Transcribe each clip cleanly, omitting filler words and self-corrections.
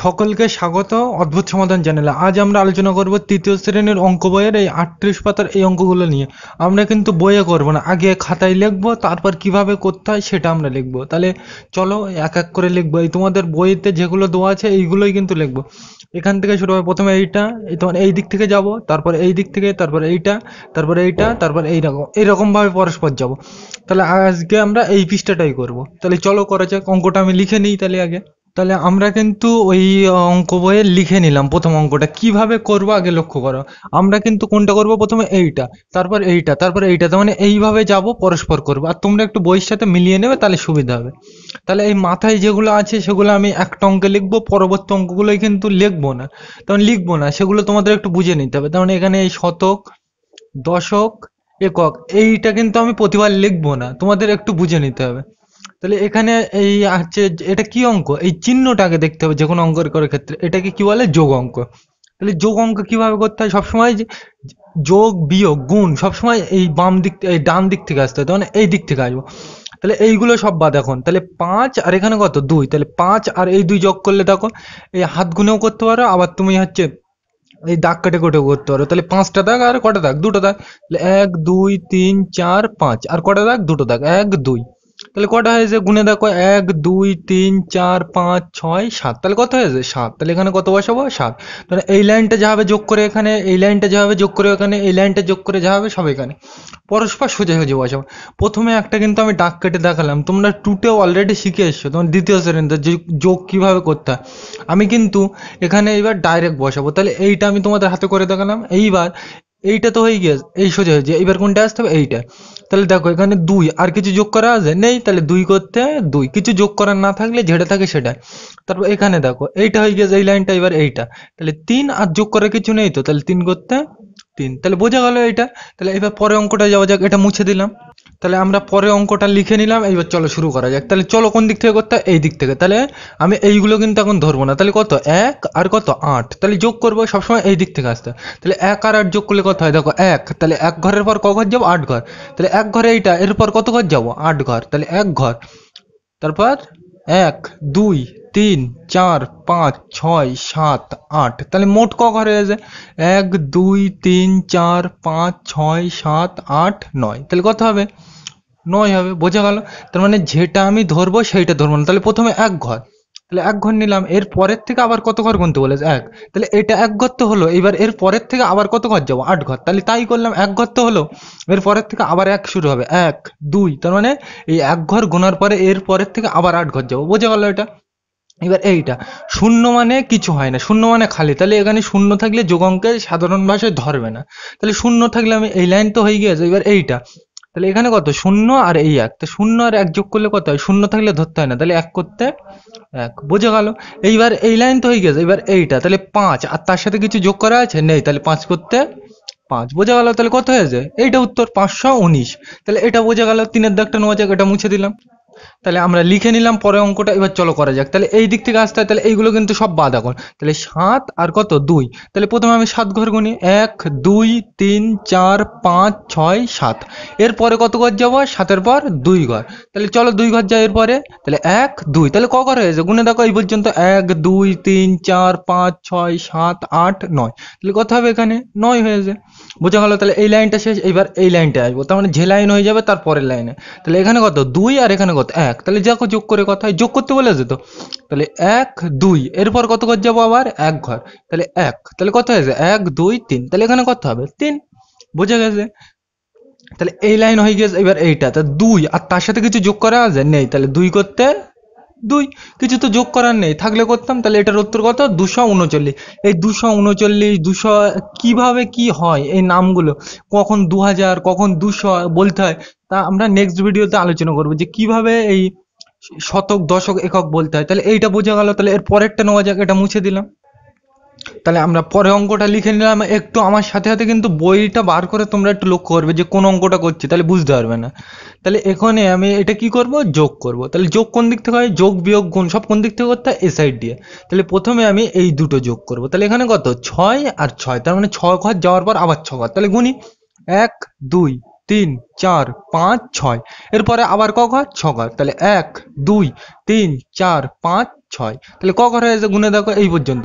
সকলকে স্বাগত অদ্ভুত সমাধান চ্যানেলে। আজ আমরা আলোচনা করব তৃতীয় শ্রেণীর অঙ্ক বইয়ের এই 38 পাতার এই অঙ্কগুলো নিয়ে। আমরা কিন্তু বইয়ে করব না, আগে খাতায় লিখবো, তারপর কিভাবে করতে হয় সেটা আমরা লিখবো। তাহলে চলো এক এক করে লিখবো। এই তোমাদের বইতে যেগুলো দেওয়া আছে এইগুলোই কিন্তু লিখবো। এখান থেকে শুরু হবে। প্রথমে এইটা, এই তোমার এই দিক থেকে যাব, তারপর এই দিক থেকে, তারপর এইটা, তারপর এইটা, তারপর এইরকম ভাবে পরস্পর যাব। তাহলে আজকে আমরা এই পৃষ্ঠাটাই করব। তাহলে চলো করা যাক। অঙ্কটা আমি লিখে নিই তাহলে আগে। তাহলে আমরা কিন্তু ওই অঙ্ক বইয়ে লিখে নিলাম প্রথম অঙ্কটা। কিভাবে করব আগে লক্ষ্য করো। আমরা কিন্তু কোনটা করব, প্রথমে এইটা, তারপর এইটা, তারপর এইটা, তার মানে এইভাবে যাব, পরস্পর করব। আর তোমরা একটু বইয়ের সাথে মিলিয়ে নেবে, তাহলে সুবিধা হবে। তাহলে এই মাথায় যেগুলো আছে সেগুলো আমি একটা অঙ্কে লিখবো, পরবর্তী অঙ্কগুলোই কিন্তু লিখবো না। তখন লিখবো না, সেগুলো তোমাদের একটু বুঝে নিতে হবে। তার মানে এখানে এই শতক, দশক, একক, এইটা কিন্তু আমি প্রতিবার লিখবো না, তোমাদের একটু বুঝে নিতে হবে। তাহলে এখানে এই হচ্ছে এটা কি অঙ্ক, এই চিহ্নটাকে দেখতে হবে যে কোনো অঙ্কের করার ক্ষেত্রে। এটাকে কি বলে, যোগ অঙ্ক। তাহলে যোগ অঙ্ক কিভাবে করতে হয়, সবসময় যোগ বিয়োগ গুণ সবসময় এই বাম দিক, এই ডান দিক থেকে আসতে হয়, মানে এই দিক থেকে আসবো। তাহলে এইগুলো সব বাদ এখন। তাহলে 5 আর এখানে কত 2, তাহলে 5 আর এই 2 যোগ করলে দেখো এই হাত গুনেও করতে পারো, আবার তুমি হচ্ছে এই দাগ কেটে কেটেও করতে পারো। তাহলে 5টা দাগ আর কটা দাগ, দুটো দাগ। তাহলে 1 2 3 4 5 আর কটা দাগ, দুটো দাগ, 1 2। তাহলে কটা হয়েছে গুনে দেখো, 1 2 3 4 5 6 7। তাহলে কত হয়েছে 7। তাহলে এখানে কত বসাবো, 7। তাহলে এই লাইনটা যা হবে যোগ করে এখানে, এই লাইনটা যা হবে যোগ করে এখানে, এই লাইনটা যোগ করে যা হবে সব এখানে পরস্পর সোজাসুজি বসাবো। প্রথমে একটা কিন্তু আমি দাগ কেটে দেখালাম, তোমরা টুটে অলরেডি শিখে এসছো, তোমার দ্বিতীয় শ্রেণীতে যোগ কিভাবে করতে হয়। আমি কিন্তু এখানে এইবার ডাইরেক্ট বসাবো। তাহলে এইটা আমি তোমাদের হাতে করে দেখালাম। এইবার এইটা তো হয়ে গিয়েছে, এই সোজা হয়েছে, এইবার কোনটা আসতে হবে, এইটা। তাহলে দেখো এখানে 2 আর কিছু যোগ করা আছে নেই, তাহলে 2 করতে 2, কিছু যোগ করার না থাকলে যেটা থাকে সেটা। তারপর এখানে দেখো এইটা হয়ে গেছে, এই লাইনটা, এবার এইটা। তাহলে 3 আর যোগ করার কিছু নেই তো, তাহলে 3 করতে 3। তাহলে বোঝা গেল এইটা। তাহলে এবার পরে অঙ্কটা যাওয়া যাক, এটা মুছে দিলাম। তাহলে আমরা পরে অঙ্কটা লিখে নিলাম, এইবার চলো শুরু করা যাক। তাহলে চলো কোন দিক থেকে করতে হয়, এই দিক থেকে। তাহলে আমি এইগুলো কিন্তু এখন ধরবো না। তাহলে কত, 1 আর কত 8। তাহলে যোগ করবো সবসময় এই দিক থেকে আসতে হয়। তাহলে 1 আর 8 যোগ করলে কত হয়, দেখো 1। তাহলে 1 ঘরের পর ক ঘর যাবো, 8 ঘর। তাহলে 1 ঘরে এইটা, এরপর কত ঘর যাবো, 8 ঘর। তাহলে 1 ঘর, তারপর 1 2 3 4 5 6 7 8। তাহলে মোট ক ঘর হয়েছে, 1 2 3 4 5 6 7 8 9। তাহলে কত হবে, 9 হবে। বোঝা গেল। তার মানে যেটা আমি ধরবো সেইটা ধরবো না। তাহলে প্রথমে 1 ঘর, তাহলে 1 ঘর নিলাম। এর পরের থেকে আবার কত ঘর গুনতে বলেছে, 1। তাহলে এটা 1 ঘর তো হলো। এবার এর পরের থেকে আবার কত ঘর যাবো, 8 ঘর। তাহলে তাই করলাম, 1 ঘর তো হলো। এর পরের থেকে আবার 1 শুরু হবে, 1 2। তার মানে এই 1 ঘর গোনার পরে এর পরের থেকে আবার 8 ঘর যাবো। বোঝা গেল এটা। এবার এইটা শূন্য মানে কিছু হয় না, শূন্য মানে খালি। তাহলে এখানে শূন্য থাকলে যোগ অঙ্কে সাধারণ ভাষায় ধরবে না। তাহলে শূন্য থাকলে আমি এই লাইন তো হয়ে গিয়েছে। এবার এইটা, তাহলে এখানে কত, শূন্য আর এই 1। তো শূন্য আর 1 যোগ করলে কত হয়, শূন্য থাকলে ধরতে হয় না, তাহলে 1 করতে 1। বোঝা গেল। এইবার এই লাইন তো হয়ে গেছে। এবার এইটা, তাহলে 5 আর তার সাথে কিছু যোগ করা আছে নেই, তাহলে 5 করতে 5। বোঝা গেল। তাহলে কত হয়েছে, এইটা উত্তর 519। তাহলে এটা বোঝা গেল। 3-এর দাগটা নেওয়া যাক, এটা মুছে দিলাম। তাহলে আমরা লিখে নিলাম পরে অঙ্কটা। এবার চলো করা যাক। তাহলে এই দিক থেকে আসতে হয়, তাহলে এইগুলো কিন্তু সব বাদ এখন। তাহলে 7 আর কত 2। তাহলে প্রথমে আমি 7 ঘর গুনি, 1 2 3 4 5 6 7। এরপরে কত ঘর যাবো, 7-এর পর 2 ঘর। তাহলে চলো 2 ঘর যাই এরপরে। তাহলে 1 2, তাহলে ক ঘর হয়েছে গুনে দেখো এই পর্যন্ত, 1 2 3 4 5 6 7 8 9। তাহলে কত হবে, এখানে 9 হয়েছে। বোঝা গেল। তাহলে এই লাইনটা শেষ। এবার এই লাইনটা আসবো, তার মানে যে লাইন হয়ে যাবে তার পরের লাইনে। তাহলে এখানে কত 2 আর এখানে কত 1। তাহলে দেখো যোগ করে কথা হয়, যোগ করতে বলেছে তো। তাহলে 1 2, এরপর কত ঘর যাবো, আবার 1 ঘর। তাহলে 1, তাহলে কত হয়েছে 1 2 3। তাহলে এখানে কত হবে, 3। বোঝা গেছে। তাহলে এই লাইন হয়ে গেছে। এবার এইটা, তা 2 আর তার সাথে কিছু যোগ করা আছে নেই, তাহলে 2 করতে 2। কিছু তো যোগ করার নেই, থাকলে করতাম। তাহলে এটার উত্তর কত, 239। এই 239 200 কিভাবে কি হয় এই নামগুলো, কখন 2000 কখন 200 বলতে হয়, তা আমরা নেক্সট ভিডিওতে আলোচনা করবো যে কিভাবে এই শতক দশক একক বলতে হয়। তাহলে এইটা বোঝা গেল। তাহলে এর পরেরটা নেওয়া যাক, এটা মুছে দিলাম। তাহলে আমরা পরে অঙ্কটা লিখে নিলাম। একটু আমার সাথে সাথে কিন্তু বইটা বার করে তোমরা একটু লক্ষ্য করবে যে কোন অঙ্কটা করছি, তাহলে বুঝতে পারবে না। তাহলে এখানে আমি এটা কি করব, যোগ করব। তাহলে যোগ কোন দিক থেকে হয়, যোগ বিয়োগ গুণ সব কোন দিক থেকে করতে হয়, এ সাইড দিয়ে। তাহলে প্রথমে আমি এই দুটো যোগ করব। তাহলে এখানে কত, 6 আর 6। তার মানে 6 ঘর যাওয়ার পর আবার 6 ঘর। তাহলে গুনি, 1 2 3 4 5 6। এরপরে আবার ক ঘর, 6 ঘর। তাহলে 1 2 3 4 5 6। তাহলে ক ঘর হয়েছে গুনে দেখো এই পর্যন্ত।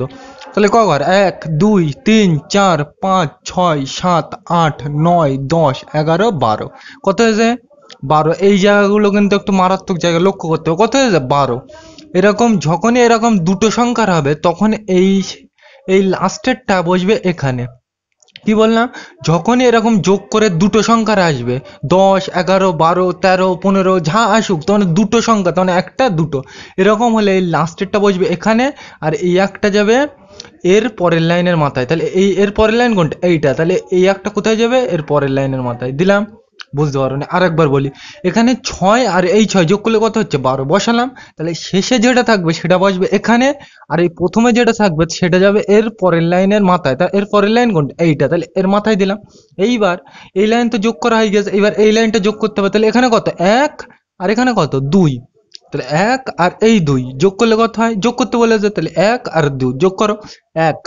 তাহলে ক ঘর 1 2 3 4 5 6 7 8 9 10 11 12। কত হয়েছে 12। এই জায়গাগুলো কিন্তু একটু মারাত্মক জায়গা, লক্ষ্য করতে হবে। কত হয়েছে 12। এরকম যখনই এরকম দুটো সংখ্যার হবে তখন এই এই লাস্টেরটা বসবে এখানে। কি বললাম, যখনই এরকম যোগ করে দুটো সংখ্যার আসবে 10 11 12 13 15 যা আসুক, তখন দুটো সংখ্যা, তখন একটা দুটো এরকম হলে এই লাস্টেরটা বসবে এখানে, আর এই একটা যাবে এর পরের লাইনের মাথায়। তাহলে এই এর পরের লাইন কোনটা, এইটা। তাহলে এই একটা কোথায় যাবে, এর পরের লাইনের মাথায় দিলাম। বুঝতে পারো না, আরেকবার বলি। এখানে 6 আর এই 6 যোগ করলে কত হচ্ছে 12 বসালাম। তাহলে শেষে যেটা থাকবে সেটা বসবে এখানে, আর এই প্রথমে যেটা থাকবে সেটা যাবে এর পরের লাইনের মাথায়। তা এর পরের লাইন কোনটা, এইটা। তাহলে এর মাথায় দিলাম। এইবার এই লাইন তো যোগ করা হয়ে গেছে, এবার এই লাইনটা যোগ করতে হবে। তাহলে এখানে কত 1 আর এখানে কত 2। তাহলে 1 আর এই 2 যোগ করলে কত হয়, যোগ করতে বলেছে। তাহলে 1 আর 2 যোগ করো 1।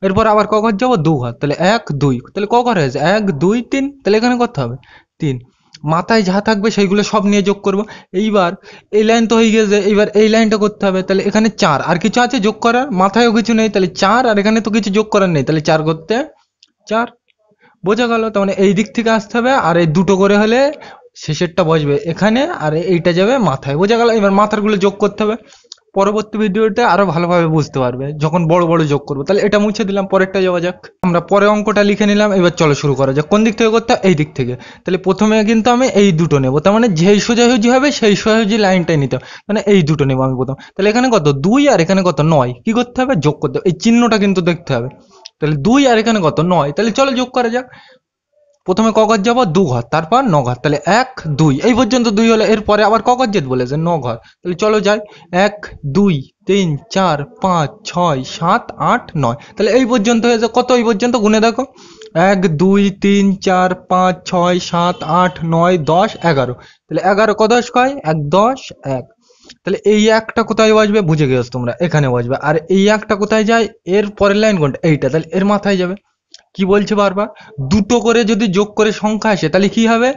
এরপর আবার ক ঘর যাবো, 2 ঘর। তাহলে 1 2। তাহলে ক ঘর হয়েছে 1 2 3। তাহলে এখানে কত হবে 3। মাথায় যা থাকবে সেইগুলো সব নিয়ে যোগ করব। এইবার এই লাইন তো হয়ে গেছে, এইবার এই লাইনটা করতে হবে। তাহলে এখানে 4 আর কিছু আছে যোগ করার, মাথায়ও কিছু নেই। তাহলে 4 আর এখানে তো কিছু যোগ করার নেই। তাহলে 4 করতে 4। বোঝা গেল। তার মানে এই দিক থেকে আসতে হবে, আর এই দুটো করে হলে শেষেরটা বসবে এখানে, আর এইটা যাবে মাথায়। বোঝা গেল। এবার মাথারগুলো যোগ করতে হবে। পরবর্তী ভিডিওতে আরো ভালোভাবে বুঝতে পারবে যখন বড় বড় যোগ করবো। তাহলে এটা মুছে দিলাম, পরেরটা যাওয়া যাক। আমরা পরে অঙ্কটা লিখে নিলাম। এবার চলো শুরু করা যাক। কোন দিক থেকে করতে হয়, এই দিক থেকে। তাহলে প্রথমে কিন্তু আমি এই দুটো নেবো, তার মানে যেই সোজাসুজি হবে সেই সোজাসুজি লাইনটাই নিতে হবে। মানে এই দুটো নেবো আমি প্রথম। তাহলে এখানে কত 2 আর এখানে কত 9। কি করতে হবে, যোগ করতে হবে। এই চিহ্নটা কিন্তু দেখতে হবে। তাহলে 2 আর এখানে কত 9। তাহলে চলো যোগ করা যাক। প্রথমে ক ঘর যাবো, 2 ঘর, তারপর 9 ঘর। তাহলে 1 2 এই পর্যন্ত 2 হলো। এরপরে আবার ক ঘর যেতে বলেছে, 9 ঘর। তাহলে চলো যাই। 1 2 3 4 5 6 7 8 9। তাহলে এই পর্যন্ত হয়েছে। কত এই পর্যন্ত গুনে দেখো, 1 2 3 4 5 6 7 8 9 10 11। তাহলে 11 ক 10 কয় 1 10 1। তাহলে এই একটা কোথায় বসবে, বুঝে গেছো তোমরা, এখানে বসবে। আর এই একটা কোথায় যায়, এর পরের লাইন কোনটা, এইটা। তাহলে এর মাথায় যাবে। কি বলছে বারবার, দুটো করে যদি যোগ করে সংখ্যা আসে তাহলে কি হবে,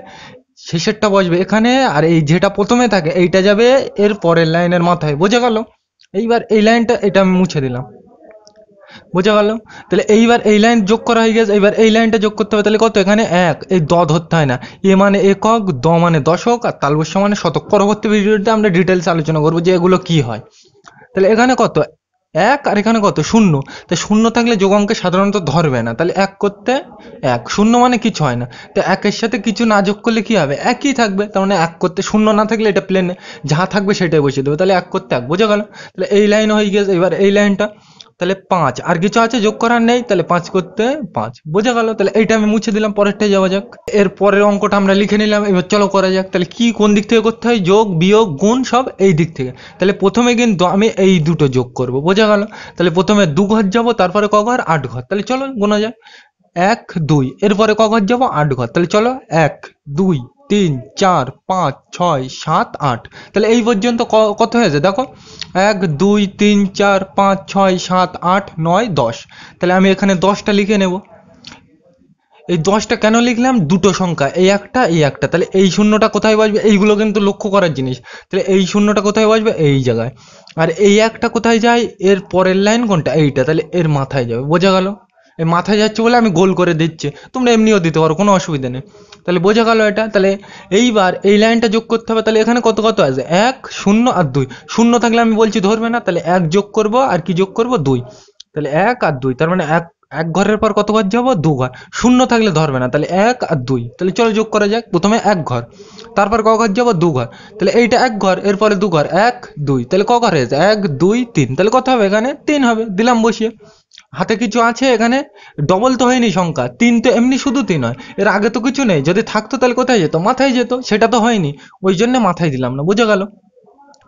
শেষেরটা বসবে এখানে, আর এই যেটা প্রথমে থাকে এইটা যাবে এর পরের লাইনের মাথায়। বোঝা গেল। এইবার এই লাইনটা, এটা আমি মুছে দিলাম। বোঝা গেল। তাহলে এইবার এই লাইন যোগ করা হয়ে গেছে। এবার এই লাইনটা যোগ করতে হবে। তাহলে কত, এখানে 1, এই ধরতে হয় না। এ মানে একক, দ মানে দশক, আর তালবস্য মানে শতক। পরবর্তী ভিডিওতে আমরা ডিটেলস আলোচনা করবো যে এগুলো কি হয়। তাহলে এখানে কত 1 আর এখানে কত 0। তাই 0 থাকলে যোগ অঙ্কে সাধারণত ধরবে না। তাহলে 1 করতে 1, 0 মানে কিছু হয় না। তো 1 এর সাথে কিছু না যোগ করলে কি হবে, একই থাকবে। তার মানে 1 করতে 0 না থাকলে এটা প্লেনে যা থাকবে সেটাই বসিয়ে দেবে। তাহলে 1 করতে 1। বোঝা গেল। তাহলে এই লাইন হয়ে গেছে। এবার এই লাইনটা, তাহলে 5 আর কিছু আছে যোগ করার নেই। তাহলে 5 করতে 5। বোঝা গেল। তাহলে এইটা আমি মুছে দিলাম, পরেরটাই যাওয়া যাক। এর পরের অঙ্কটা আমরা লিখে নিলাম। এবার চলো করা যাক। তাহলে কি কোন দিক থেকে করতে হয়, যোগ বিয়োগ গুণ সব এই দিক থেকে। তাহলে প্রথমে কিন্তু আমি এই দুটো যোগ করব। বোঝা গেল। তাহলে প্রথমে 2 ঘর যাবো, তারপরে ক ঘর 8 ঘর। তাহলে চলো গোনা যায়। 1 2 এরপরে ক ঘর যাবো 8 ঘর। তাহলে চলো 1 2 3 4 5 6 7 8। তাহলে এই পর্যন্ত কত হয়েছে দেখো, 1 2 3 4 5 6 7 8 9 10। তাহলে আমি এখানে 10টা লিখে নেব। এই 10টা কেন লিখলাম, দুটো সংখ্যা, এই একটা এই একটা। তাহলে এই শূন্যটা কোথায় বসবে, এইগুলো কিন্তু লক্ষ্য করার জিনিস। তাহলে এই শূন্যটা কোথায় বসবে, এই জায়গায়। আর এই একটা কোথায় যায়, এর পরের লাইন কোনটা, এইটা। তাহলে এর মাথায় যাবে। বোঝা গেল। এই মাথায় যাচ্ছে বলে আমি গোল করে দিচ্ছি, তোমরা এমনিও দিতে পারো, কোনো অসুবিধা নেই। তাহলে বোঝা গেল এটা। তাহলে এইবার এই লাইনটা যোগ করতে হবে। তাহলে এখানে কত কত আছে, 1 0 আর 2। 0 থাকলে আমি বলছি ধরবে না। তাহলে 1 যোগ করব, আর কি যোগ করব 2। তাহলে 1 আর 2, তার মানে এক ঘরের পর কত ঘর যাবো, 2 ঘর। 0 থাকলে ধরবে না। তাহলে 1 আর 2। তাহলে চলো যোগ করা যাক। প্রথমে 1 ঘর, তারপর ক ঘর যাবো 2 ঘর। তাহলে এইটা 1 ঘর, এরপরে 2 ঘর, 1 2। তাহলে ক ঘর হয়েছে 1 2 3। তাহলে কত হবে, এখানে 3 হবে। দিলাম বসিয়ে। হাতে কিছু আছে এখানে, ডবল তো হয়নি সংখ্যা, 3 তো এমনি শুধু 3 হয়। এর আগে তো কিছু নেই। যদি থাকতো তাহলে কোথায় যেত, মাথায় যেত। সেটা তো হয়নি, ওই জন্য মাথায় দিলাম না। বুঝে গেল।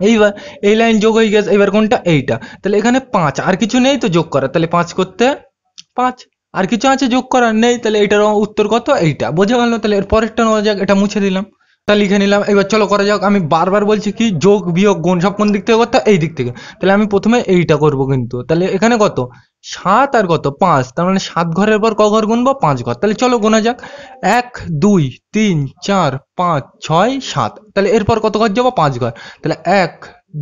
এইবার এই লাইন যোগ হয়ে গেছে। এবার কোনটা, এইটা। তাহলে এখানে 5 আর কিছু নেই তো যোগ করা। তাহলে 5 করতে 5। আর কিছু আছে যোগ করার নেই। তাহলে এটার উত্তর কত, এইটা। বোঝা গেল। তাহলে এর পরেরটা নেওয়া যাক। এটা মুছে দিলাম, তা লিখে নিলাম। এবার চলো করা যাক। আমি বারবার বলছি কি, যোগ বিয়োগ গুণ সব কোন দিক থেকে করতে হয়, এই দিক থেকে। তাহলে আমি প্রথমে এইটা করব কিন্তু। তাহলে এখানে কত 7 আর কত 5। তার মানে 7 ঘরের পর ক ঘর গুনবো, 5 ঘর। তাহলে চলো গোনা যাক। 1 2 3 4 5 6 7। তাহলে এরপর কত ঘর যাবো, 5 ঘর। তাহলে 1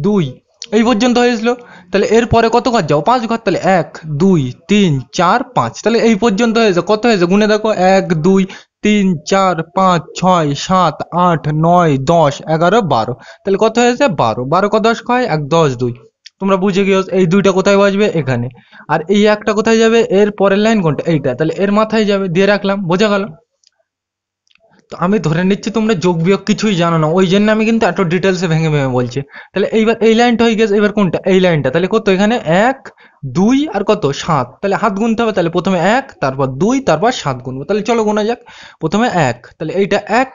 2 এই পর্যন্ত হয়েছিল। তাহলে এরপরে কত ঘর যাও? 5 ঘর। তাহলে 1 2 3 4 5, তাহলে এই পর্যন্ত হয়েছে। কত হয়েছে গুনে দেখো, 1 2 3 4 5 6 7 8 9 10 11 12, তাহলে কত হয়েছে? 12। 12 ক 10 হয় 1 10 2। তোমরা বুঝে গিয়েছো এই দুইটা কোথায় বসবে? এখানে। আর এই একটা কোথায় যাবে? এর পরের লাইন কোনটা? এইটা, তাহলে এর মাথায় যাবে, দিয়ে রাখলাম। বোঝা গেল? তো আমি ধরে নিচ্ছি তোমরা যোগ বিয়োগ কিছুই জানো না, ওই জন্য আমি কিন্তু এত ডিটেলসে ভেঙে ভেঙে বলছি। তাহলে এইবার এই লাইনটা হয়ে গেছে, এবার কোনটা? এই লাইনটা। তাহলে কত এখানে? 1 2 আর কত 7, তাহলে হাত গুনতে হবে। তাহলে প্রথমে 1, তারপর 2, তারপর 7 গুনবো। তাহলে চলো গোনা যাক। প্রথমে 1, তাহলে এইটা 1,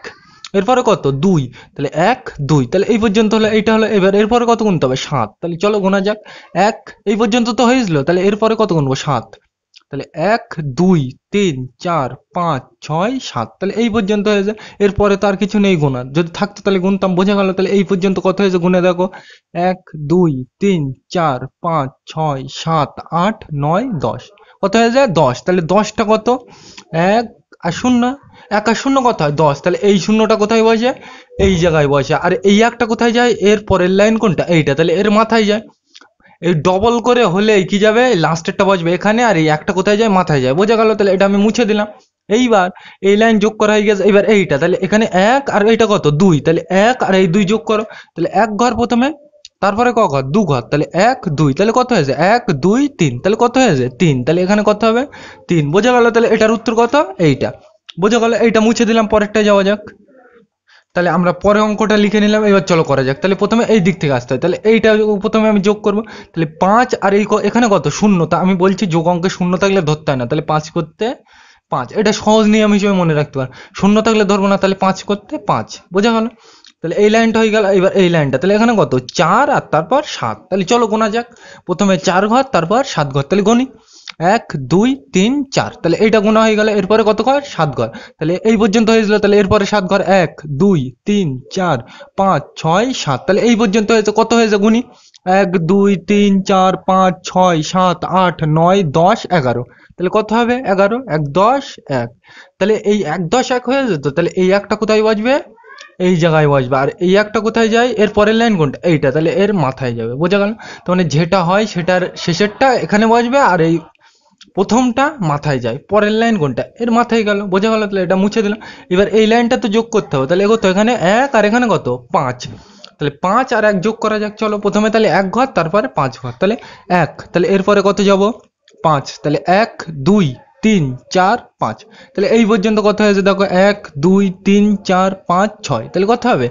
এরপরে কত? 2, তাহলে 1 2, তাহলে এই পর্যন্ত হলো। এইটা হলো। এবার এরপরে কত গুনতে হবে? 7, তাহলে চলো গোনা যাক। 1 এই পর্যন্ত তো হয়েছিল, তাহলে এরপরে কত গুনবো? 7, তাহলে 1 2 3 4 5 6 7, তাহলে এই পর্যন্ত হয়েছে। এরপরে তো আর কিছু নেই গোনার, যদি থাকতো তাহলে গুনতাম। বোঝা গেল? তাহলে এই পর্যন্ত কত হয়েছে গুনে দেখো, 1 2 3 4 5 6 7 8 9 10, কত হয়েছে? 10। তাহলে 10টা কত? 1 আর 0, 1 আর 0 কত হয়? 10। তাহলে এই শূন্যটা কোথায় বসে? এই জায়গায় বসে। আর এই একটা কোথায় যায়? এর পরের লাইন কোনটা? এইটা, তাহলে এর মাথায় যায়। এই ডবল করে হলে কি যাবে? লাস্টেরটা বসবে এখানে, আর এই একটা কোথায় যায়? মাথায় যায়। বোঝা গেল? তাহলে এটা আমি মুছে দিলাম। এইবার এই লাইন যোগ করা হয়ে গেছে। এবার এইটা, তাহলে এখানে 1 আর এইটা কত? 2, তাহলে 1 আর এই 2 যোগ করো। তাহলে 1 ঘর প্রথমে, তারপরে ক ঘর? 2 ঘর। তাহলে 1 2, তাহলে কত হয়েছে? 1 2 3, তাহলে কত হয়েছে? 3, তাহলে এখানে কত হবে? 3। বোঝা গেল? তাহলে এটার উত্তর কত? এইটা। বোঝা গেল? এইটা মুছে দিলাম, পরেরটায় যাওয়া যাক। তাহলে আমরা পরে অঙ্কটা লিখে নিলাম। এবার চলো করা যাক। তাহলে প্রথমে এই দিক থেকে আসতে হয়, তাহলে এইটা প্রথমে আমি যোগ করব। তাহলে 5 আর এই এখানে কত? 0। তা আমি বলছি যোগ অঙ্কে 0 থাকলে ধরতে হয় না। তাহলে 5 করতে 5, এটা সহজ নিয়ম হিসেবে মনে রাখতে পার। 0 থাকলে ধরবো না, তাহলে 5 করতে 5। বোঝা গেল? তাহলে এই লাইনটা হয়ে গেল। এবার এই লাইনটা, তাহলে এখানে কত? 4 আর তারপর 7, তাহলে চলো গোনা যাক। প্রথমে 4 ঘর, তারপর 7 ঘর, তাহলে গনি। 1 2 3 4, তাহলে এইটা গোনা হয়ে গেল। এরপরে কত ঘর? 7 ঘর। তাহলে এই পর্যন্ত হয়েছিল, তাহলে এরপরে 7 ঘর। 1 2 3 4 5 6 7, তাহলে এই পর্যন্ত হয়েছে। কত হয়েছে গুনি? 1 2 3 4 5 6 7 8 9 10 11, তাহলে কত হবে? 11। 1 10 1, তাহলে এই 1 10 1 হয়ে যেত। তাহলে এই একটা কোথায় বসবে? এই জায়গায় বসবে। আর এই একটা কোথায় যায়? এর পরের লাইন কোনটা? এইটা, তাহলে এর মাথায় যাবে। বোঝা গেল? তার মানে যেটা হয় সেটার শেষেরটা এখানে বসবে, আর এই প্রথমটা মাথায় যায়। পরের লাইন কোনটা? এর মাথায় গেল। বোঝা গেল? তাহলে এটা মুছে দিলাম। এবার এই লাইনটা তো যোগ করতে হবে। তাহলে এগোতো এখানে 1 আর এখানে কত? 5, তাহলে 5 আর 1 যোগ করা যাক। চলো প্রথমে তাহলে 1 ঘর, তারপরে 5 ঘর, তাহলে 1, তাহলে এরপরে কত যাব? 5, তাহলে 1 2 3 4 5, তাহলে এই পর্যন্ত কত হয়েছে দেখো? 1 2 3 4 5 6, তাহলে কত হবে?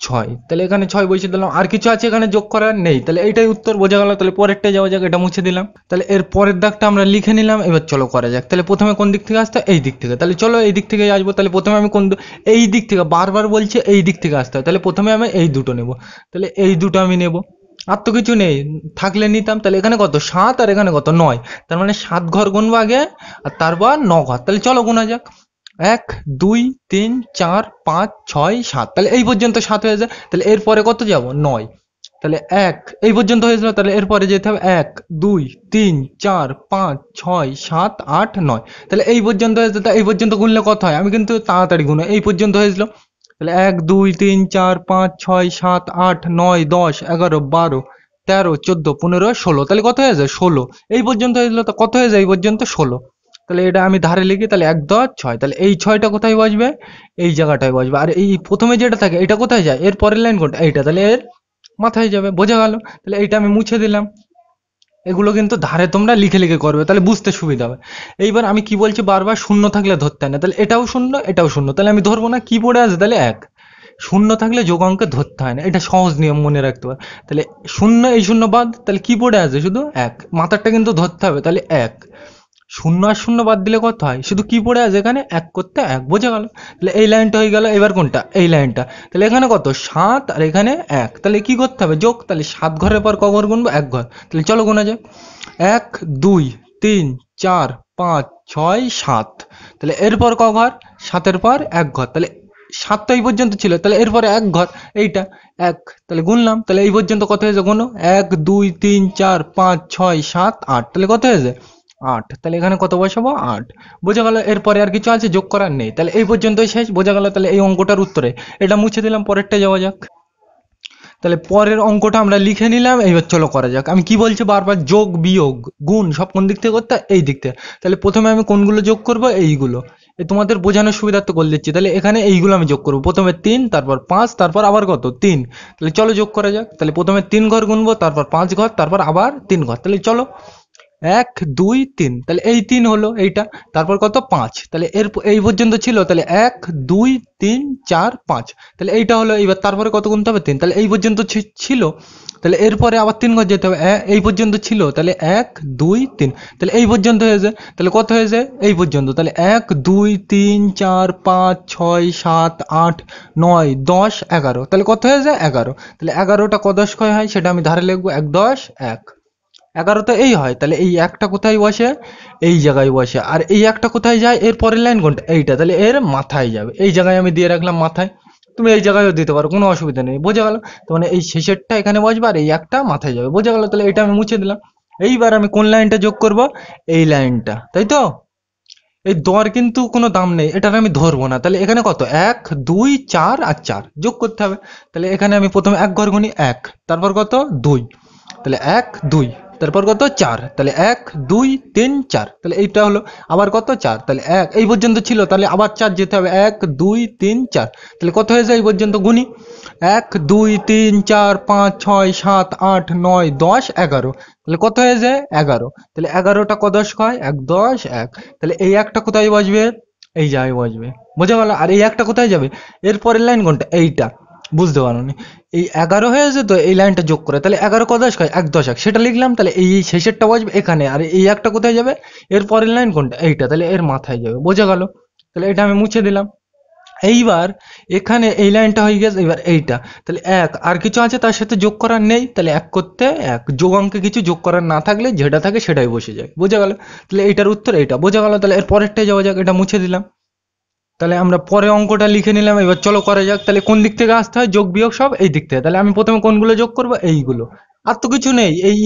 6। তাহলে এখানে 6 বসিয়ে দিলাম। আর কিছু আছে এখানে যোগ করার? নেই। তাহলে এইটাই উত্তর। বোঝা গেল? তাহলে পরেরটায় যাওয়া যাক। এটা মুছে দিলাম। তাহলে এর পরের দাগটা আমরা লিখে নিলাম। এবার চলো করা যাক। তাহলে প্রথমে কোন দিক থেকে আসতে হয়? এই দিক থেকে। তাহলে চলো এই দিক থেকে আসবো। তাহলে প্রথমে আমি এই দিক থেকে, বারবার বলছে এই দিক থেকে আসতে হয়। তাহলে প্রথমে আমি এই দুটো নেব। তাহলে এই দুটো আমি নেব। আর তো কিছু নেই, থাকলে নিতাম। তাহলে এখানে কত? 7 আর এখানে কত? 9, তার মানে 7 ঘর গুনবো আগে, আর তারপর 9 ঘর। তাহলে চলো গোনা যাক। 1 2 3 4 5 6 7, তাহলে এই পর্যন্ত 7 হয়ে যায়। তাহলে এরপরে কত যাব? 9, তাহলে 1 এই পর্যন্ত হয়েছিল। তাহলে এরপরে যেতে হবে 1 2 3 4 5 6 7 8 9, তাহলে এই পর্যন্ত হয়েছে। তা এই পর্যন্ত গুনলে কত হয়? আমি কিন্তু তাড়াতাড়ি গুনো। এই পর্যন্ত হয়েছিল। তাহলে 1 2 3 4 5 6 7 8 9 10 11 12 13 14 15 16, তাহলে কত হয়েছে? 16। এই পর্যন্ত হয়েছিল। তো কত হয়ে যায়? এই পর্যন্ত 16। তাহলে এটা আমি ধারে লিখি। তাহলে 1 10 6, তাহলে এই 6টা কোথায় বসবে? এই জায়গাটায় বসবে। আর এই প্রথমে যেটা থাকে এটা কোথায় যায়? এর পরের লাইন কোনটা? এইটা, তাহলে এর মাথায় যাবে। বোঝা গেল? তাহলে এইটা আমি মুছে দিলাম। এগুলো কিন্তু ধারে তোমরা লিখে লিখে করবে, তাহলে বুঝতে সুবিধা হবে। এইবার আমি কি বলছি, বারবার শূন্য থাকলে ধরতে হয় না। তাহলে এটাও শূন্য, এটাও শূন্য, তাহলে আমি ধরবো না। কি পড়ে আছে? তাহলে 1। শূন্য থাকলে যোগ অঙ্কে ধরতে হয় না, এটা সহজ নিয়ম, মনে রাখতে হবে। তাহলে শূন্য, এই শূন্য বাদ, তাহলে কি পড়ে আছে? শুধু 1। মাথারটা কিন্তু ধরতে হবে। তাহলে 1, শূন্য আর শূন্য বাদ দিলে কত হয়? শুধু কি পড়ে আছে এখানে? 1 করতে 1। বোঝা গেল? তাহলে এই লাইনটা হয়ে গেল। এবার কোনটা? এই লাইনটা। তাহলে এখানে কত? 7 আর এখানে 1, তাহলে কি করতে হবে? যোগ। তাহলে 7 ঘরের পর ক ঘর গুনবো? 1 ঘর। তাহলে চলো গোনা যাক। 1 2 3 4 5 6 7, তাহলে এরপর ক ঘর? 7-এর পর 1 ঘর। তাহলে 7 তো এই পর্যন্ত ছিল, তাহলে এরপরে 1 ঘর, এইটা 1, তাহলে গুনলাম। তাহলে এই পর্যন্ত কত হয়েছে? গুনো। 1 2 3 4 5 6 7 8, তাহলে কত হয়েছে? 8। তাহলে এখানে কত বসাবো? 8। বোঝা গেল? এরপরে আর কিছু আছে যোগ করার? নেই। তাহলে এই পর্যন্তই শেষ। বোঝা গেল? তাহলে এই অঙ্কটার উত্তরে এটা মুছে দিলাম। পরেরটা যাওয়া যাক। তাহলে পরের অঙ্কটা আমরা লিখে নিলাম, এইবার চলো করা যাক। আমি কি বলছি বারবার, যোগ বিয়োগ গুণ সব কোন দিক থেকে করতে হয়? এই দিক থেকে। তাহলে প্রথমে আমি কোনগুলো যোগ করব? এইগুলো। এই তোমাদের বোঝানোর সুবিধার্থে করে দিচ্ছি। তাহলে এখানে এইগুলো আমি যোগ করবো, প্রথমে 3, তারপর 5, তারপর আবার কত 3। তাহলে চলো যোগ করা যাক। তাহলে প্রথমে 3 ঘর গুনবো, তারপর 5 ঘর, তারপর আবার 3 ঘর। তাহলে চলো 1 2 3, তাহলে এই 3 হলো এইটা। তারপর কত 5, তাহলে এই পর্যন্ত ছিল। তাহলে 1 2 3 4 5, তাহলে এইটা হলো। এইবার তারপরে কত গুনতে হবে? 3। তাহলে এই পর্যন্ত ছিল। তাহলে এরপরে আবার 3 ঘর যেতে হবে। এই পর্যন্ত ছিল, তাহলে 1 2 3, তাহলে এই পর্যন্ত হয়েছে। তাহলে কত হয়েছে? এই পর্যন্ত। তাহলে 1 2 3 4 5 6 7 8 9 10 11, তাহলে কত হয়েছে? 11। তাহলে 11টা ক দশ কয় হয় সেটা আমি ধারে লিখবো, 1 10 1। 11 তো এই হয়। তাহলে এই একটা কোথায় বসে? এই জায়গায় বসে। আর এই একটা কোথায় যায়? এর পরের লাইন কোনটা? এইটা। তাহলে এর মাথায় যাবে। এই জায়গায় আমি দিয়ে রাখলাম মাথায়। তুমি এই জায়গায়ও দিতে পারো, কোনো অসুবিধা নেই। বোঝা গেল? তো মানে এই শেষেরটা এখানে বসবে আর এই একটা মাথায় যাবে। বোঝা গেল? তাহলে এটা আমি মুছে দিলাম। এইবার আমি কোন লাইনটা যোগ করব? এই লাইনটা, তাই তো? এই দর কিন্তু কোনো দাম নেই, এটার আমি ধরবো না। তাহলে এখানে কত? 1 2 4 আর 4 যোগ করতে হবে। তাহলে এখানে আমি প্রথমে 1 ঘর গুনি 1, তারপর কত 2, তাহলে 1 2, তারপর কত 4, তাহলে 1 2 3 4, তাহলে এইটা হলো। আবার কত 4, তাহলে 1 এই পর্যন্ত ছিল, তাহলে আবার 4 যেতে হবে। 1 2 3 4, তাহলে কত হয়ে যায়? এই পর্যন্ত গুনি 1 2 3 4 5 6 7 8 9 10 11, তাহলে কত হয়ে যায়? 11। তাহলে 11টা ক দশ হয়? 1 10 1। তাহলে এই একটা কোথায় বসবে? এই জায়গায় বসবে। বোঝা গেল? আর এই একটা কোথায় যাবে? এরপরের লাইন কোনটা? এইটা। বুঝতে পারোনি? এই 11 হয়েছে তো, এই লাইনটা যোগ করে। তাহলে 11 ক দশ হয়? 1 10 1, সেটা লিখলাম। তাহলে এই শেষেরটা বসবে এখানে। আর এই একটা কোথায় যাবে? এর পরের লাইন কোনটা? এইটা। তাহলে এর মাথায় যাবে। বোঝা গেল? তাহলে এটা আমি মুছে দিলাম। এইবার এখানে এই লাইনটা হয়ে গেছে। এবার এইটা। তাহলে 1 আর কিছু আছে তার সাথে যোগ করার নেই, তাহলে 1 করতে 1। যোগ অঙ্কে কিছু যোগ করার না থাকলে যেটা থাকে সেটাই বসে যায়। বোঝা গেল? তাহলে এইটার উত্তর এইটা। বোঝা গেল? তাহলে এর পরেরটাই যাওয়া যাক। এটা মুছে দিলাম। তাহলে আমরা পরে অঙ্কটা লিখে নিলাম। এবার চলো করা যাক। তাহলে কোন দিক থেকে আসতে হয়? যোগ বিয়োগ সব এই দিক থেকে। তাহলে আমি প্রথমে কোনগুলো যোগ করবো? এইগুলো। আর তো কিছু নেই। এই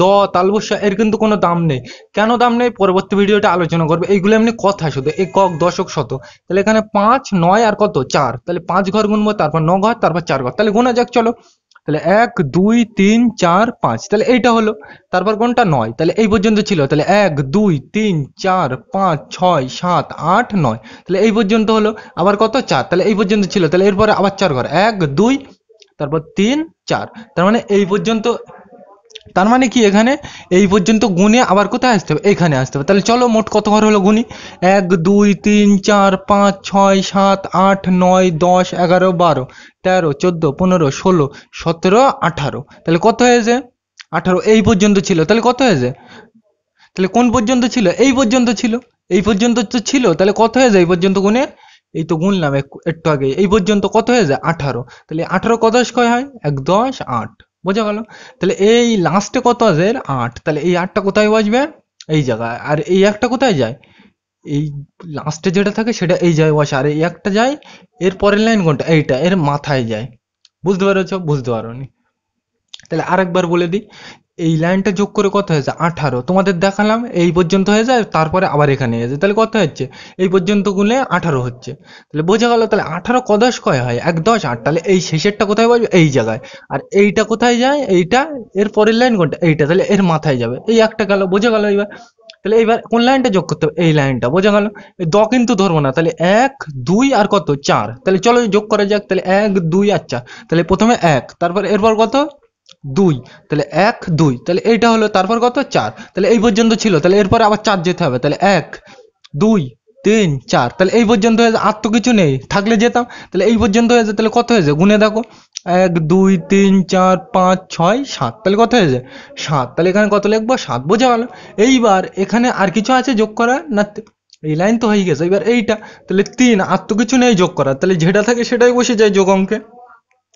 দ তালবস্যা এর কিন্তু কোনো দাম নেই। কেন দাম নেই পরবর্তী ভিডিওটা আলোচনা করবে। এইগুলো এমনি কথা শুধু, একক দশক শত। তাহলে এখানে 5 9 আর কত 4, তাহলে 5 ঘর গুনবো, তারপর 9 ঘর, তারপর 4 ঘর। তাহলে গোনা যাক চলো। তাহলে 1 2 3 4 5, তাহলে এইটা হলো। তারপর কোনটা? 9, তাহলে এই পর্যন্ত ছিল। তাহলে 1 2 3 4 5 6 7 8 9, তাহলে এই পর্যন্ত হলো। আবার কত 4, তাহলে এই পর্যন্ত ছিল। তাহলে এরপরে আবার 4 ঘর, 1 2, তারপর 3 4, তার মানে এই পর্যন্ত। তার মানে কি এখানে এই পর্যন্ত গুনে আবার কোথায় আসতে হবে? এখানে আসতে হবে। তাহলে চলো মোট কত ঘর হলো গুনি। 1 2 3 4 5 6 7 8 9 10 11 12 13 14 15 16 17 18, তাহলে কত হয়েছে? 18 এই পর্যন্ত ছিল। তাহলে কত হয়েছে? তাহলে কোন পর্যন্ত ছিল? এই পর্যন্ত ছিল। এই পর্যন্ত তো ছিল, তাহলে কত হয়ে যায় এই পর্যন্ত গুনে? এই তো গুনলাম একটু আগে। এই পর্যন্ত কত হয়ে যায়? 18। তাহলে 18 ক দশ কয় হয়? 1 10 8। বোঝা গেল? তাহলে এই লাস্টে কত আছে? 8। তাহলে এই 8টা কোথায় বসবে? এই জায়গায়। আর এই একটা কোথায় যায়? এই লাস্টে যেটা থাকে সেটা এই জায়গায় বসে। আর এই একটা যায় এর পরের লাইন কোনটা? এইটা, এর মাথায় যায়। বুঝতে পেরেছো? বুঝতে পারোনি? তাহলে আরেকবার বলে দিই। এই লাইনটা যোগ করে কত হয়েছে? 18। তোমাদের দেখালাম এই পর্যন্ত হয়ে যায়, তারপরে আবার এখানে এসে তাহলে কত হচ্ছে? এই পর্যন্ত গুনলে 18 হচ্ছে। তাহলে বোঝা গেল? তাহলে 18 ক দশ কয় হয়? 1 10 8। তাহলে এই শেষেরটা কোথায় বসবে? এই জায়গায়। আর এইটা কোথায় যায়? এইটা। এর পরের লাইন কোনটা? এইটা। তাহলে এর মাথায় যাবে। এই একটা গেল। বোঝা গেল? এইবার তাহলে এইবার কোন লাইনটা যোগ করতে হবে? এই লাইনটা। বোঝা গেল? এই কিন্তু ধরবো না। তাহলে 1 2 আর কত 4, তাহলে চলো যোগ করা যাক। তাহলে 1 2 আর 4, তাহলে প্রথমে 1, তারপর এরপর কত 2, তাহলে 1 2, তাহলে এইটা হলো। তারপর কত 4, তাহলে এই পর্যন্ত ছিল। তাহলে এরপরে আবার 4 যেতে হবে। তাহলে 1 2 3 4, তাহলে এই পর্যন্ত হয়েছে। আর তো কিছু নেই, থাকলে যেতাম। তাহলে এই পর্যন্ত হয়েছে। তাহলে কত হয়েছে? গুনে দেখো। 1 2 3 4 5 6 7, তাহলে কত হয়েছে? 7। তাহলে এখানে কত লিখবো? 7। বোঝা গেল? এইবার এখানে আর কিছু আছে যোগ করা না? এই লাইন তো হয়ে গেছে। এবার এইটা। তাহলে 3, আর তো কিছু নেই যোগ করা। তাহলে যেটা থাকে সেটাই বসে যায় যোগ অঙ্কে।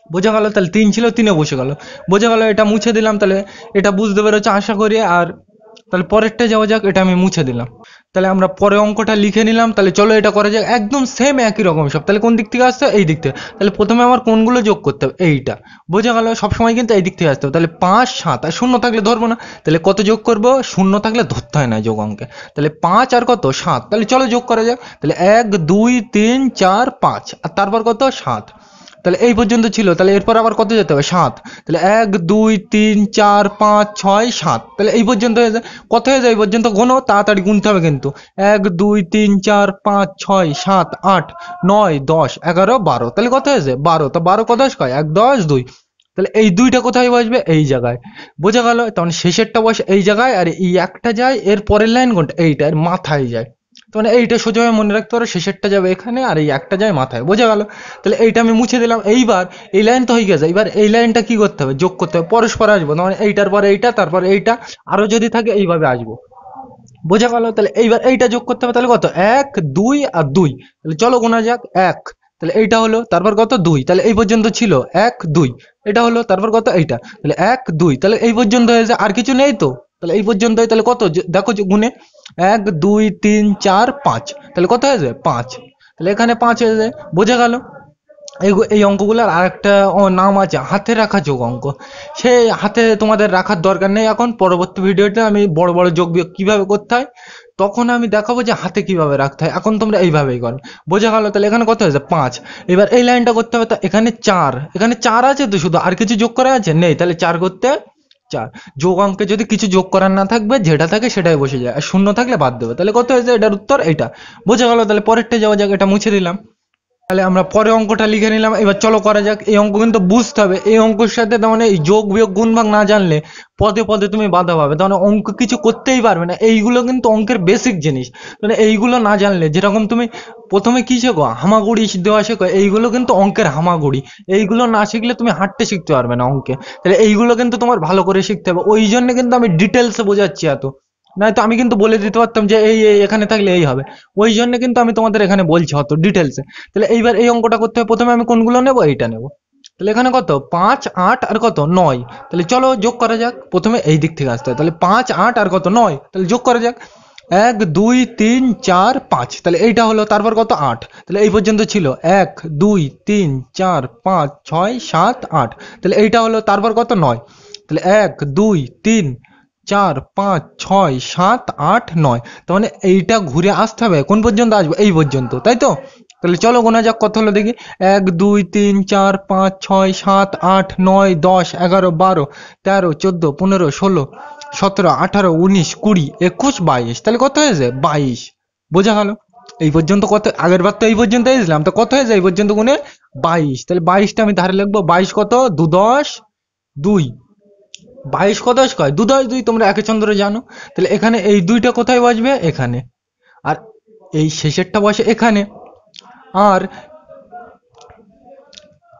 বোঝা গেল? তাহলে 3 ছিল, 3-এ বসে গেল। বোঝা গেল? এটা মুছে দিলাম। তাহলে এটা বুঝতে পেরেছো আশা করি। আর তাহলে পরেরটা যাওয়া যাক। এটা আমি মুছে দিলাম। তাহলে আমরা পরে অঙ্কটা লিখে নিলাম। তাহলে চলো এটা করা যাক। একদম সেম একই রকম সব। তাহলে কোন দিক থেকে আসতে হবে? এই দিক থেকে। তাহলে প্রথমে আমার কোনগুলো যোগ করতে হবে? এইটা। বোঝা গেল? সবসময় কিন্তু এই দিক থেকে আসতে হবে। তাহলে 5 7, আর শূন্য থাকলে ধরবো না। তাহলে কত যোগ করব? শূন্য থাকলে ধরতে হয় না যোগ অঙ্কে। তাহলে 5 আর কত 7, তাহলে চলো যোগ করা যাক। তাহলে 1 2 3 4 5, আর তারপর কত 7। তাহলে এই পর্যন্ত ছিল, তাহলে এরপর আবার কত যেতে হবে 7, তাহলে 1 2 3 4 5 6 7, তাহলে এই পর্যন্ত হয়ে যায়। কত হয়ে যায় এই পর্যন্ত? গোনো, তাড়াতাড়ি গুনতে হবে কিন্তু। 1 2 3 4 5 6 7 8 9 10 11 12, তাহলে কত হয়েছে 12, তো 12 কত কয় 1 10 2, তাহলে এই দুইটা কোথায় বসবে? এই জায়গায়। বোঝা গেল? তখন শেষেরটা বসে এই জায়গায়, আর এই একটা যায় এর পরের লাইন কোনটা? এইটা, এর মাথায় যায়। তো মানে এইটা সোজাভাবে মনে রাখতে পারো, শেষেরটা যাবে এখানে আর এই একটা যায় মাথায়। বোঝা গেল? তাহলে এইটা আমি মুছে দিলাম। এইবার এই লাইন তো হয়ে গেছে, এবার এই লাইনটা কি করতে হবে? যোগ করতে হবে, পরস্পর আসবো, মানে এইটার পরে এইটা, তারপরে এইটা, আরো যদি থাকে এইভাবে আসবো। বোঝা গেল? তাহলে এইবার এইটা যোগ করতে হবে, তাহলে কত? 1 2 আর 2, তাহলে চলো গোনা যাক। 1, তাহলে এইটা হলো, তারপর কত? 2, তাহলে এই পর্যন্ত ছিল 1 2, এটা হলো, তারপর কত? এইটা, তাহলে 1 2, তাহলে এই পর্যন্ত হয়েছে, আর কিছু নেই তো। তাহলে এই পর্যন্তই, তাহলে কত দেখো গুনে, 1 2 3 4 5, তাহলে কত হয়েছে? 5, তাহলে এখানে 5 হয়ে যায়। বোঝা গেল? এই অঙ্কগুলোর আর একটা নাম আছে হাতে রাখা যোগ অঙ্ক। সেই হাতে তোমাদের রাখার দরকার নেই, এখন পরবর্তী ভিডিওতে আমি বড় বড় যোগ বিয়োগ কিভাবে করতে হয় তখন আমি দেখাবো যে হাতে কিভাবে রাখতে হয়। এখন তোমরা এইভাবেই করো। বোঝা গেল? তাহলে এখানে কত হয়েছে? 5। এবার এই লাইনটা করতে হবে, তা এখানে 4, এখানে 4 আছে তো, শুধু আর কিছু যোগ করা আছে নেই, তাহলে 4 করতে 4। যোগ অঙ্কে যদি কিছু যোগ করার না থাকবে, যেটা থাকে সেটাই বসে যায়, আর শূন্য থাকলে বাদ দেবে। তাহলে কত হয়েছে? এটার উত্তর এইটা। বোঝা গেল? তাহলে পরেরটা যাওয়া যাক, এটা মুছে দিলাম। তাহলে আমরা পরে অঙ্কটা লিখে নিলাম। এবার চলো করা যাক। এই অঙ্ক কিন্তু বুঝতে হবে, এই অঙ্কের সাথে তার মানে এই যোগ বিয়োগ গুণ ভাগ না জানলে পদে পদে তুমি বাধা পাবে, তার মানে অঙ্ক কিছু করতেই পারবে না। এইগুলো কিন্তু অঙ্কের বেসিক জিনিস, মানে এইগুলো না জানলে, যেরকম তুমি প্রথমে কি শেখো? হামাগুড়ি দেওয়া শেখো, এইগুলো কিন্তু অঙ্কের হামাগুড়ি। এইগুলো না শিখলে তুমি হাঁটতে শিখতে পারবে না অঙ্কে। তাহলে এইগুলো কিন্তু তোমার ভালো করে শিখতে হবে, ওই জন্য কিন্তু আমি ডিটেলসে বোঝাচ্ছি এত। নয়তো আমি কিন্তু বলে দিতে পারতাম যে এই এখানে থাকলে এই হবে, ওই জন্য কিন্তু আমি তোমাদের এখানে বলছি অত ডিটেলসে। তাহলে এইবার এই অঙ্কটা করতে হবে, প্রথমে আমি কোনগুলো নেব? এইটা নেব। তাহলে এখানে কত? 5 8 আর কত? 9। তাহলে চলো যোগ করা যাক। প্রথমে এই দিক থেকে আসতে হয়, তাহলে 5 8 আর কত? 9, তাহলে যোগ করা যাক। 1 2 3 4 5, তাহলে এইটা হলো, তারপর কত? 8, তাহলে এই পর্যন্ত ছিল 1 2 3 4 5 6 7 8, তাহলে এইটা হলো, তারপর কত? 9, তাহলে 1 2 3 4 5 6 7 8 9, তার মানে এইটা ঘুরে আসতে হবে, কোন পর্যন্ত আসবে? এই পর্যন্ত, তাই তো? তাহলে চলো গোনা যাক কত হলো দেখি। 1 2 3 4 5 6 7 8 9 10 11 12 13 14 15 16 17 18 19 20 21 22, তাহলে কত হয়েছে? 22। বোঝা গেল? এই পর্যন্ত কত? আগের বার তো এই পর্যন্ত এসেছিলাম, তো কত হয়েছে এই পর্যন্ত গুনে? 22। তাহলে 22টা আমি ধারে লিখবো। 22 কত? 2 10 2, 22 কত কয়? 2 10 2, তোমরা একে চন্দ্র জানো। তাহলে এখানে এই দুইটা কোথায় বসবে? এখানে। আর এই শেষেরটা বসে এখানে, আর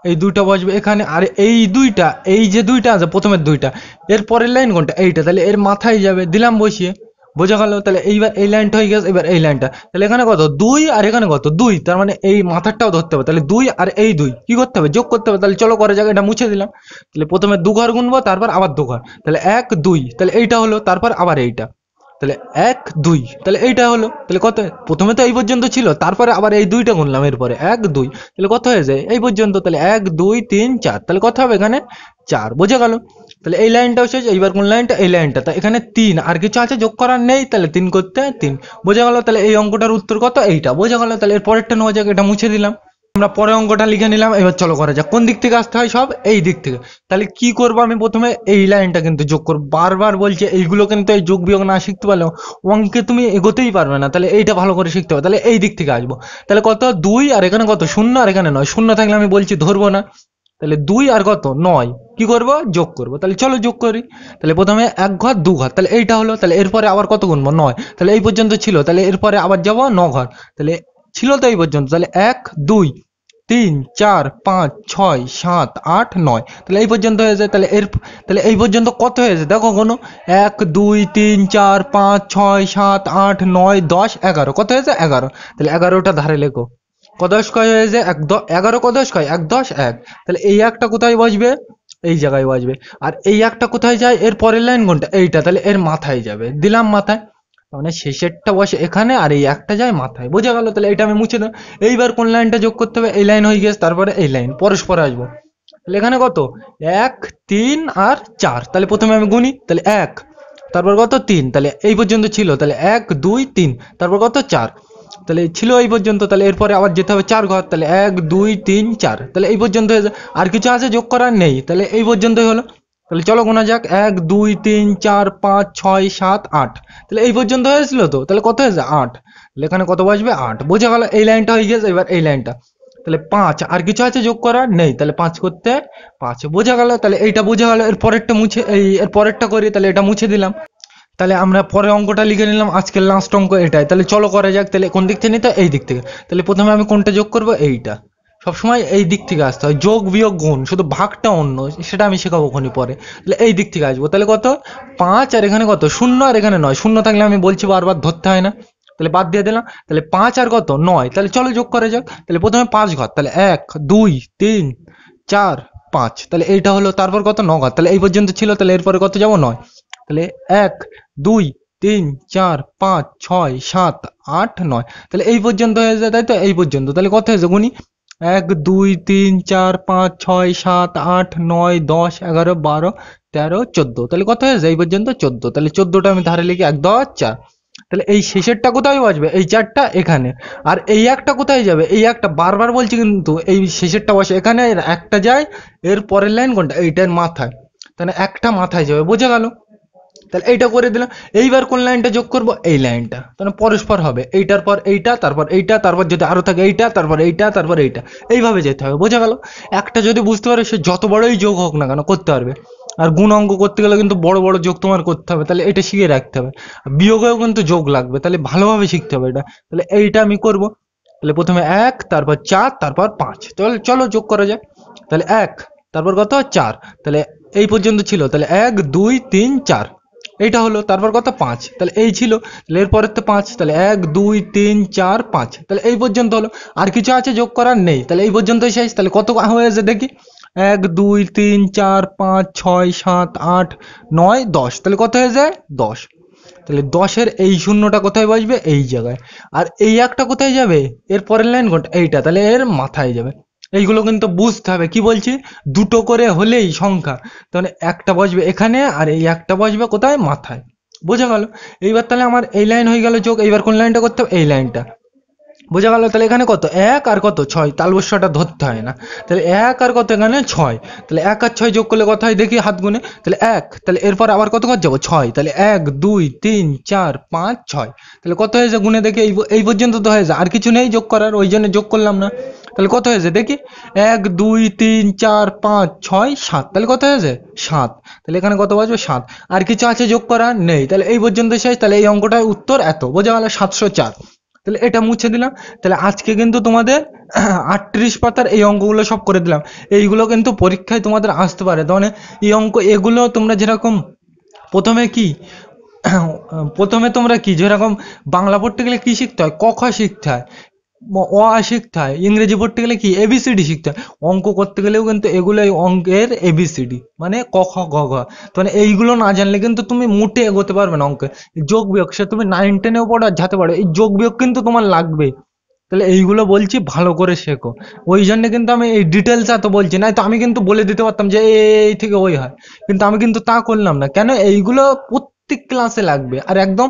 এই দুইটা বসবে এখানে, আর এই দুইটা, এই যে দুইটা আছে প্রথমের দুইটা, এর পরের লাইন কোনটা? এইটা, তাহলে এর মাথায় যাবে, দিলাম বসিয়ে। বোঝা গেল? তাহলে এইবার এই লাইনটা হয়ে গেছে, এবার এই লাইনটা, তাহলে এখানে কত? 2 আর এখানে কত? 2, তার মানে এই মাথারটাও ধরতে হবে, তাহলে 2 আর এই 2 কি করতে হবে? যোগ করতে হবে। তাহলে চলো করা যাক, এটা মুছে দিলাম। তাহলে প্রথমে 2 ঘর গুনবো, তারপর আবার 2 ঘর, তাহলে 1 2, তাহলে এইটা হলো, তারপর আবার এইটা, তাহলে 1 2, তাহলে এইটা হলো, তাহলে কত? প্রথমে তো এই পর্যন্ত ছিল, তারপরে আবার এই দুইটা গুনলাম, এরপরে 1 2, তাহলে কত হয়ে যায়? এই পর্যন্ত, তাহলে 1 2 3 4, তাহলে কত হবে এখানে? 4। বোঝা গেল? তাহলে এই লাইনটাও শেষ। এইবার কোন লাইনটা? এই লাইনটা। তা এখানে 3, আর কিছু আছে যোগ করার নেই, তাহলে 3 করতে 3। বোঝা গেল? তাহলে এই অঙ্কটার উত্তর কত? এইটা। বোঝা গেল? তাহলে এর পরেরটা নেওয়া যাক, এটা মুছে দিলাম। আমরা পরে অঙ্কটা লিখে নিলাম। এবার চলো করা যাক। কোন দিক থেকে আসতে হয়? সব এই দিক থেকে। তাহলে কি করব? আমি প্রথমে এই লাইনটা কিন্তু যোগ করব। বারবার বলছি, এইগুলো কিন্তু এই যোগ বিয়োগ না শিখতে পারলেও অঙ্কে তুমি এগোতেই পারবে না। তাহলে এইটা ভালো করে শিখতে হবে। তাহলে এই দিক থেকে আসবো। তাহলে কত? 2, আর এখানে কত? 0, আর এখানে 9। 0 থাকলে আমি বলছি ধরবো না। তাহলে 2 আর কত? 9, কি করব? যোগ করব। তাহলে চলো যোগ করি। তাহলে প্রথমে 1 ঘর 2 ঘর, তাহলে এইটা হলো। তাহলে এরপরে আবার কত গুনবো? 9। তাহলে এই পর্যন্ত ছিল, তাহলে এরপরে আবার যাব 9 ঘর, তাহলে ছিল তো এই পর্যন্ত। তাহলে 1 2 3 4 5 6 7 8 9, তাহলে এই পর্যন্ত হয়ে যায়। তাহলে এই পর্যন্ত কত হয়েছে দেখো কোনো? 1 2 3 4 5 6 7 8 9 10 11, কত হয়েছে? 11। তাহলে 11টা ধারে লেখো। কদশ কয় হয়েছে? 11 কদশ কয়? 1 10 1, তাহলে এই একটা কোথায় বসবে? এই জায়গায় বসবে। আর এই একটা কোথায় যায়? এর পরের লাইন কোনটা? এইটা, তাহলে এর মাথায় যাবে, দিলাম মাথায়। মানে শেষেরটা বসে এখানে, আর এই একটা যায় মাথায়। বোঝা গেল? তাহলে এটা আমি মুছে দেব। এইবার কোন লাইনটা যোগ করতে হবে? এই লাইন হয়ে গেছে, তারপরে এই লাইন পরস্পর আসবো। তাহলে এখানে কত? 1 3 আর 4, তাহলে প্রথমে আমি গুনি। তাহলে 1, তারপর কত? 3, তাহলে এই পর্যন্ত ছিল, তাহলে 1 2 3, তারপর কত? 4, তাহলে ছিল এই পর্যন্ত, তাহলে এরপরে আবার যেতে হবে 4 ঘর, তাহলে 1 2 3 4, তাহলে এই পর্যন্ত হয়ে যায়। আর কিছু আছে যোগ করার নেই, তাহলে এই পর্যন্তই হলো। তাহলে চলো গোনা যাক, 1 2 3 4 5 6 7 8, তাহলে এই পর্যন্ত হয়েছিল তো, তাহলে কত হয়েছে 8, তাহলে এখানে কত বসবে 8, বোঝা গেল। এই লাইনটা হয়ে গেছে, এবার এই লাইনটা, তাহলে 5 আর কিছু আছে যোগ করার নেই, তাহলে 5 করতে 5, বোঝা গেল। তাহলে এইটা বোঝা গেল, এর পরেরটা মুছে এর পরেরটা করি, তাহলে এটা মুছে দিলাম। তাহলে আমরা পরের অঙ্কটা লিখে নিলাম, আজকের লাস্ট অঙ্ক এটাই। তাহলে চলো করা যাক। তাহলে কোন দিক থেকে নিতে, এই দিক থেকে। তাহলে প্রথমে আমি কোনটা যোগ করব, এইটা। সবসময় এই দিক থেকে আসতে হয়, যোগ বিয়োগ গুণ, শুধু ভাগটা অন্য, সেটা আমি শেখাবো ওখানে পরে। তাহলে এই দিক থেকে আসবো, তাহলে কত 5, আর এখানে কত 0, আর এখানে 9, শূন্য থাকলে আমি বলছি বারবার ধরতে হয় না, তাহলে বাদ দিয়ে দিলাম। তাহলে 5 আর কত 9, তাহলে চলো যোগ করা যাক। তাহলে প্রথমে 5 ঘর, তাহলে 1 2 3 4 5, তাহলে এইটা হলো। তারপর কত 9 ঘর, তাহলে এই পর্যন্ত ছিল, তাহলে এরপরে কত যাবো 9, তাহলে 1 2 3 4 5 6 7 8 9, তাহলে এই পর্যন্ত হয়ে যায়, তাই তো, এই পর্যন্ত। তাহলে কত হয়েছে গুনি, 1 2 3 4 5 6 7 8 9 10 11 12 13 14, তাহলে কত হয়েছে এই পর্যন্ত 14, তাহলে 14টা আমি ধারে লিখি 1 10 4। তাহলে এই শেষেরটা কোথায় বসবে, এই 4টা এখানে, আর এই একটা কোথায় যাবে, এই একটা বারবার বলছি কিন্তু, এই শেষেরটা বসে এখানে, এর একটা যায় এর পরের লাইন কোনটা, এইটার মাথায়, তাহলে একটা মাথায় যাবে, বোঝা গেল। তাহলে এইটা করে দিলাম। এইবার কোন লাইনটা যোগ করব, এই লাইনটা, তাহলে পরস্পর হবে, এইটার পর এইটা, তারপর এইটা, তারপর যদি আরো থাকে এইটা, তারপর এইটা, তারপর এইটা, এইভাবে যেতে হবে, বোঝা গেল। একটা যদি বুঝতে পারে, সে যত বড়ই যোগ হোক না কেন করতে পারবে। আর গুণ অঙ্ক করতে গেলে কিন্তু বড় বড় যোগ তোমার করতে হবে, তাহলে এটা শিখে রাখতে হবে। বিয়োগেও কিন্তু যোগ লাগবে, তাহলে ভালোভাবে শিখতে হবে এটা। তাহলে এইটা আমি করব। তাহলে প্রথমে 1, তারপর 4, তারপর 5, তাহলে চলো যোগ করা যাক। তাহলে 1, তারপর কত 4, তাহলে এই পর্যন্ত ছিল, তাহলে 1 2 3 4, এইটা হলো। তারপর কত 5, তাহলে এই ছিল, তাহলে এরপরের তো 5, তাহলে 1 2 3 4 5, তাহলে এই পর্যন্ত হলো। আর কিছু আছে যোগ করার নেই, তাহলে এই পর্যন্তই শেষ। তাহলে কত হয়েছে দেখি, 1 2 3 4 5 6 7 8 9 10, তাহলে কত হয়ে যায় 10। তাহলে 10-এর এই শূন্যটা কোথায় বসবে, এই জায়গায়। আর এই একটা কোথায় যাবে, এর পরের লাইন কোনটা, এইটা, তাহলে এর মাথায় যাবে। এইগুলো কিন্তু বুঝতে হবে, কি বলছি, দুটো করে হলেই সংখ্যা, তাহলে একটা বসবে এখানে, আর এই একটা বসবে কোথায়, মাথায়, বোঝা গেল। এইবার তাহলে আমার এই লাইন হয়ে গেল যোগ। এইবার কোন লাইনটা করতে হবে, এই লাইনটা, বোঝা গেল। তাহলে এখানে কত 1 আর কত 6, তালবস্যটা ধরতে হয় না। তাহলে 1 আর কত এখানে 6, তাহলে 1 আর 6 যোগ করলে কত হয় দেখি হাত গুনে, তাহলে 1, তাহলে এরপর আবার কত ঘর যাবো 6, তাহলে 1 2 3 4 5 6, তাহলে কত হয়েছে গুনে দেখি, এই পর্যন্ত তো হয়েছে, আর কিছু নেই যোগ করার, ওই জন্য যোগ করলাম না। তাহলে কত হয়েছে দেখি, 1 2 3 4 5 6 7, তাহলে কত হয়েছে 7, তাহলে এখানে কত বসবে 7। আর কিছু আছে যোগ করার নেই, তাহলে এই পর্যন্ত শেষ। তাহলে এই অঙ্কটার উত্তর এত, বোঝা গেল 704। তাহলে এটা মুছে দিলাম। তাহলে আজকে কিন্তু তোমাদের 38 পাতার এই অঙ্কগুলো সব করে দিলাম। এইগুলো কিন্তু পরীক্ষায় তোমাদের আসতে পারে, মানে এই অঙ্ক এগুলো তোমরা যেরকম প্রথমে কি প্রথমে তোমরা কি যেরকম বাংলা পড়তে গেলে কি শিখতে হয়, ক খ শিখতে হয়, অ আ শিখতে হয়, ইংরেজি পড়তে গেলে কি এবিসিডি শিখতে হয়, অঙ্ক করতে গেলেও কিন্তু এগুলোই অঙ্কের এবিসিডি, মানে ক খ গ ঘ। মানে এইগুলো না জানলে কিন্তু তুমি মোটে এগোতে পারবে না অঙ্কে। যোগ বিয়োগ সে তুমি 9 10-এও পড়ো আর যাতে পারো, এই যোগ বিয়োগ কিন্তু তোমার লাগবে। তাহলে এইগুলো বলছি ভালো করে শেখো, ওই জন্য কিন্তু আমি এই ডিটেলস এত বলছি, না তো আমি কিন্তু বলে দিতে পারতাম যে এই থেকে ওই হয়, কিন্তু আমি কিন্তু তা করলাম না। কেন, এইগুলো প্রত্যেক ক্লাসে লাগবে, আর একদম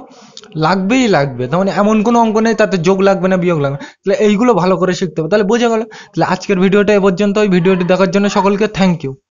লাগবেই লাগবে, তার মানে এমন কোনো অঙ্ক নেই তাতে যোগ লাগবে না বিয়োগ লাগবে না। তাহলে এইগুলো ভালো করে শিখতে হবে, তাহলে বোঝা গেল। তাহলে আজকের ভিডিওটা এ পর্যন্ত, ওই ভিডিওটি দেখার জন্য সকলকে থ্যাংক ইউ।